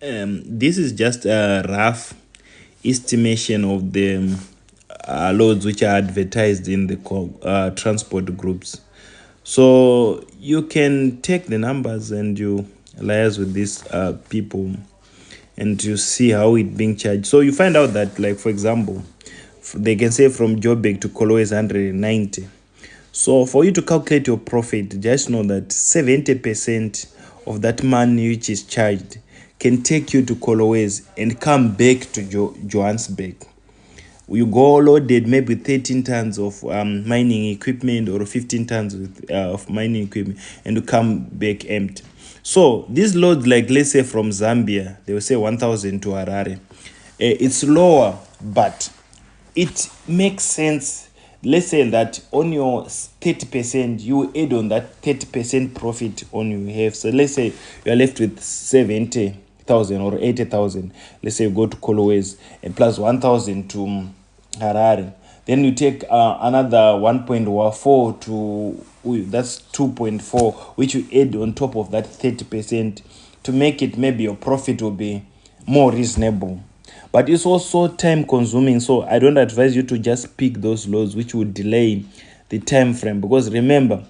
This is just a rough estimation of the loads which are advertised in the transport groups. So you can take the numbers and you liaise with these people and you see how it being charged. So you find out that, like, for example, they can say from Joburg to Kolo is 190. So for you to calculate your profit, just know that 70% of that money which is charged can take you to Kolowezi and come back to Johannesburg. You go loaded maybe 13 tons of mining equipment or 15 tons of mining equipment, and you come back empty. So these loads, like let's say from Zambia, they will say 1,000 to Harare. It's lower, but it makes sense. Let's say that on your 30%, you add on that 30% profit on you have. So let's say you are left with 70,000 or 80,000. Let's say you go to Kolowezi and plus 1,000 to Harare. Then you take another 1.4 to, that's 2.4, which you add on top of that 30% to make it maybe your profit will be more reasonable. But it's also time consuming, so I don't advise you to just pick those loads which would delay the time frame, because remember,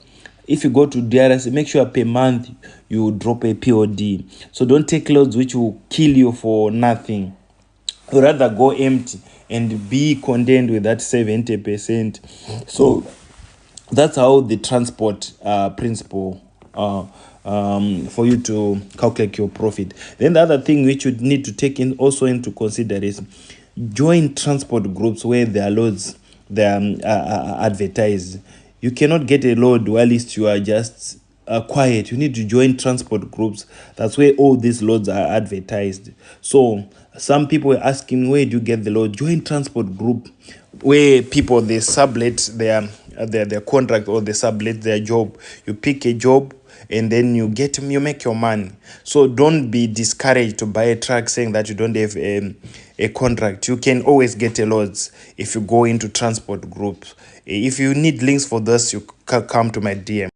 if you go to DRS, make sure per month you drop a POD. So don't take loads which will kill you for nothing. You'd rather go empty and be content with that 70%. So that's how the transport principle for you to calculate your profit. Then the other thing which you need to take in also into consideration, join transport groups where their loads they are advertised. You cannot get a load while you are just quiet. You need to join transport groups. That's where all these loads are advertised. So some people were asking, where do you get the load? Join transport group where people they sublet their contract, or they sublet their job. You pick a job and then you make your money. So don't be discouraged to buy a truck saying that you don't have a contract. You can always get a loads if you go into transport groups. If you need links for this, you come to my DM.